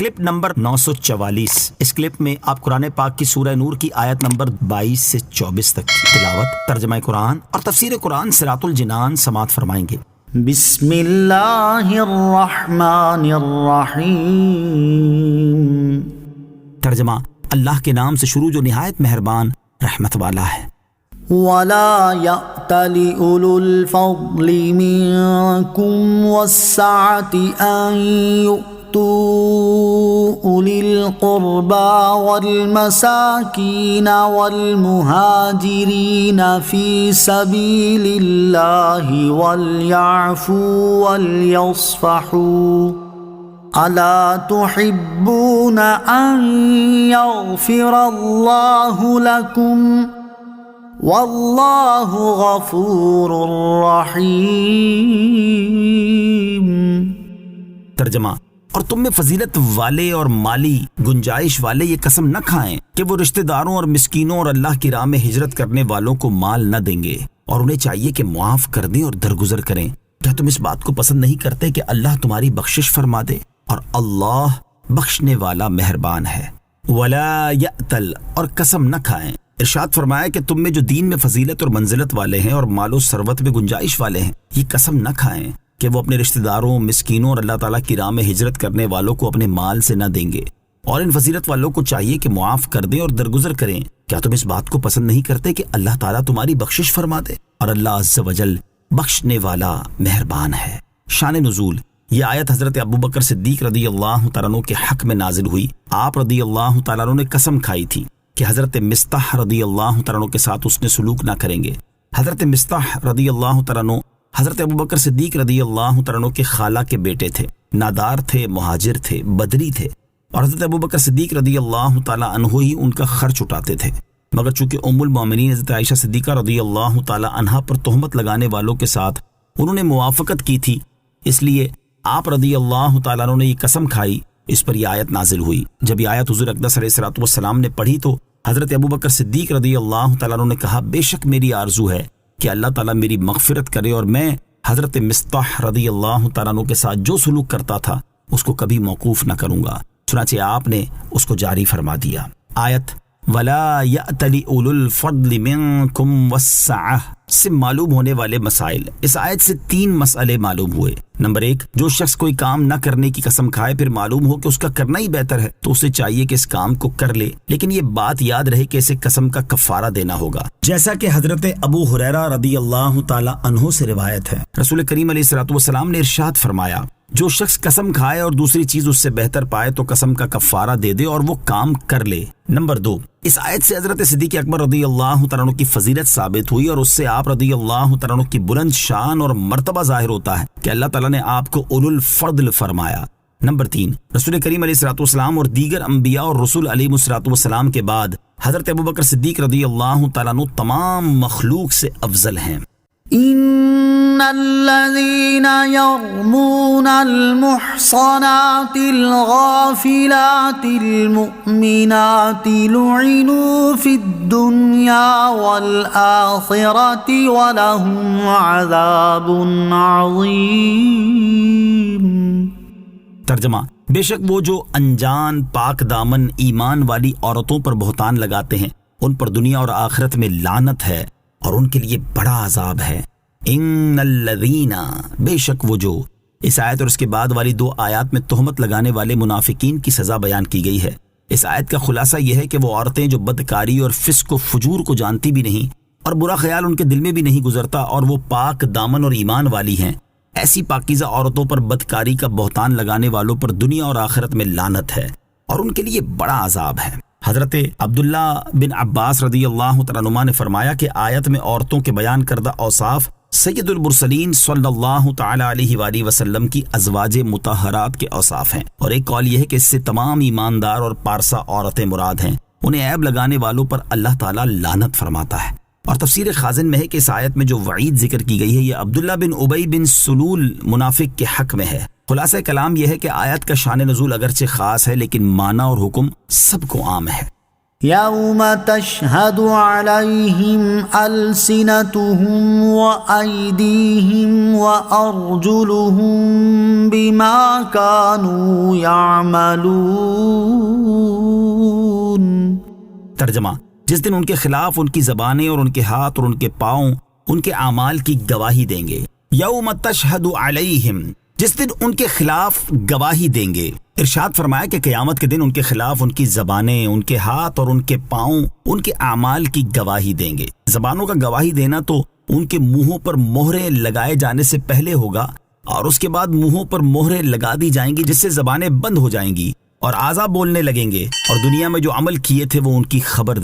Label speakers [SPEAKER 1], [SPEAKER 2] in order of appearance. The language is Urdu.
[SPEAKER 1] Clip number 944۔ اس کلپ میں آپ قرآن پاک کی سورہ نور کی آیت نمبر 22 سے 24 تک کی تلاوت، ترجمہ قرآن اور تفسیر قرآن صراط الجنان سماعت فرمائیں گے۔
[SPEAKER 2] بسم اللہ الرحمن الرحیم۔
[SPEAKER 1] ترجمہ، اللہ کے نام سے شروع جو نہایت مہربان رحمت والا ہے۔
[SPEAKER 2] وَلَا يَأْتَلِ أُولُو الْفَضْلِ مِنكُمْ وَالسَّعَةِ أَن يُؤْتُوا أُولِي الْقُرْبَى وَالْمَسَاكِينَ وَالْمُهَاجِرِينَ فِي سَبِيلِ اللَّهِ وَلْيَعْفُوا وَلْيَصْفَحُوا أَلَا تُحِبُّونَ أَن يَغْفِرَ اللَّهُ لَكُمْ واللہ غفور رحیم۔
[SPEAKER 1] ترجمہ، اور تم میں فضیلت والے اور مالی گنجائش والے یہ قسم نہ کھائیں کہ وہ رشتہ داروں اور مسکینوں اور اللہ کی راہ میں ہجرت کرنے والوں کو مال نہ دیں گے، اور انہیں چاہیے کہ معاف کر دیں اور درگزر کریں۔ کیا تم اس بات کو پسند نہیں کرتے کہ اللہ تمہاری بخشش فرما دے؟ اور اللہ بخشنے والا مہربان ہے۔ ولا یأتل، اور قسم نہ کھائیں۔ ارشاد فرمایا کہ تم میں جو دین میں فضیلت اور منزلت والے ہیں اور مال و ثروت میں گنجائش والے ہیں، یہ قسم نہ کھائیں کہ وہ اپنے رشتہ داروں، مسکینوں اور اللہ تعالیٰ کی راہ میں ہجرت کرنے والوں کو اپنے مال سے نہ دیں گے، اور ان فضیلت والوں کو چاہیے کہ معاف کر دیں اور درگزر کریں۔ کیا تم اس بات کو پسند نہیں کرتے کہ اللہ تعالیٰ تمہاری بخشش فرما دے؟ اور اللہ عز و جل بخشنے والا مہربان ہے۔ شان نزول، یہ آیت حضرت ابوبکر صدیق رضی اللہ تعالیٰ عنہ کے حق میں نازل ہوئی۔ آپ رضی اللہ تعالیٰ عنہ نے قسم کھائی تھی کہ حضرت مصطح رضی اللہ تعالیٰ عنہ کے ساتھ اس نے سلوک نہ کریں گے۔ حضرت مصطح رضی اللہ تعالیٰ عنہ حضرت ابوبکر صدیق رضی اللہ تعالیٰ عنہ کے خالہ کے بیٹے تھے، نادار تھے، مہاجر تھے، بدری تھے، اور حضرت ابوبکر صدیق رضی اللہ تعالیٰ عنہ ہی ان کا خرچ اٹھاتے تھے۔ مگر چونکہ ام المومنین حضرت عائشہ صدیقہ رضی اللہ تعالیٰ عنہا پر تہمت لگانے والوں کے ساتھ انہوں نے موافقت کی تھی، اس لیے آپ رضی اللہ تعالیٰ عنہ نے یہ قسم کھائی۔ اس پر یہ آیت نازل ہوئی۔ جب یہ آیت حضور اقدس علیہ الصلوۃ والسلام نے پڑھی تو حضرت ابوبکر صدیق رضی اللہ تعالیٰ عنہ نے کہا، بے شک میری آرزو ہے کہ اللہ تعالیٰ میری مغفرت کرے اور میں حضرت مصطح رضی اللہ تعالیٰ عنہ کے ساتھ جو سلوک کرتا تھا اس کو کبھی موقوف نہ کروں گا۔ چنانچہ آپ نے اس کو جاری فرما دیا۔ آیت وَلَا يَأْتَلِ أُولُو الْفَضْلِ مِنكُمْ وَالسَّعَةِ سے معلوم ہونے والے مسائل۔ اس آیت سے 3 مسئلے معلوم ہوئے۔ نمبر 1، جو شخص کوئی کام نہ کرنے کی قسم کھائے پھر معلوم ہو کہ اس کا کرنا ہی بہتر ہے تو اسے چاہیے کہ اس کام کو کر لے، لیکن یہ بات یاد رہے کہ اسے قسم کا کفارہ دینا ہوگا، جیسا کہ حضرت ابو ہریرہ رضی اللہ تعالی عنہ سے روایت ہے۔ رسول کریم علیہ الصلوۃ والسلام نے ارشاد فرمایا، جو شخص قسم کھائے اور دوسری چیز اس سے بہتر پائے تو قسم کا کفارہ دے دے اور وہ کام کر لے۔ نمبر 2، اس آیت سے حضرت صدیق اکبر رضی اللہ تعالیٰ عنہ کی فضیلت ثابت ہوئی اور اس سے آپ رضی اللہ تعالیٰ عنہ کی بلند شان اور مرتبہ ظاہر ہوتا ہے کہ اللہ تعالیٰ نے آپ کو اولو الفضل فرمایا۔ نمبر 3، رسول کریم علیہ الصلوۃ والسلام اور دیگر انبیاء اور رسول علیہ الصلوۃ والسلام کے بعد حضرت ابوبکر صدیق رضی اللہ تعالیٰ عنہ تمام مخلوق سے افضل ہیں۔
[SPEAKER 2] ان الذين يرمون المحصنات الغافلات المؤمنات لعنوا في الدنيا والآخرة ولهم عذاب عظيم۔
[SPEAKER 1] ترجمہ، بے شک وہ جو انجان پاک دامن ایمان والی عورتوں پر بہتان لگاتے ہیں ان پر دنیا اور آخرت میں لعنت ہے اور ان کے لیے بڑا عذاب ہے۔ ان الذین، بے شک وہ جو، اس آیت اور اس کے بعد والی 2 آیات میں تہمت لگانے والے منافقین کی سزا بیان کی گئی ہے۔ اس آیت کا خلاصہ یہ ہے کہ وہ عورتیں جو بدکاری اور فسق و فجور کو جانتی بھی نہیں اور برا خیال ان کے دل میں بھی نہیں گزرتا اور وہ پاک دامن اور ایمان والی ہیں، ایسی پاکیزہ عورتوں پر بدکاری کا بہتان لگانے والوں پر دنیا اور آخرت میں لعنت ہے اور ان کے لیے بڑا عذاب ہے۔ حضرت عبداللہ بن عباس رضی اللہ تعالیٰ عنہما نے فرمایا کہ آیت میں عورتوں کے بیان کردہ اوصاف سید المرسلین صلی اللہ تعالی علیہ وآلہ وسلم کی ازواج مطہرات کے اوصاف ہیں، اور ایک قول یہ ہے کہ اس سے تمام ایماندار اور پارسا عورتیں مراد ہیں، انہیں عیب لگانے والوں پر اللہ تعالیٰ لعنت فرماتا ہے۔ اور تفسیر خازن میں ہے کہ اس آیت میں جو وعید ذکر کی گئی ہے یہ عبداللہ بن ابی بن سلول منافق کے حق میں ہے۔ خلاصہ کلام یہ ہے کہ آیت کا شان نزول اگرچہ خاص ہے لیکن معنی اور حکم سب کو عام ہے۔
[SPEAKER 2] يوم تشهد عليهم ألسنتهم وأيديهم وأرجلهم بما كانوا يعملون.
[SPEAKER 1] ترجمہ: جس دن ان کے خلاف ان کی زبانیں اور ان کے ہاتھ اور ان کے پاؤں ان کے اعمال کی گواہی دیں گے. یوم تشہد علیہم، جس دن ان کے خلاف گواہی دیں گے. ارشاد فرمایا کہ قیامت کے دن ان کے خلاف ان کی زبانیں، ان کے ہاتھ اور ان کے پاؤں ان کے اعمال کی گواہی دیں گے. زبانوں کا گواہی دینا تو ان کے منہوں پر مہریں لگائے جانے سے پہلے ہوگا، اور اس کے بعد منہوں پر مہریں لگا دی جائیں گی جس سے زبانیں بند ہو جائیں گی اور اعضاء بولنے لگیں گے، اور دنیا میں جو عمل کیے تھے وہ ان کی خبر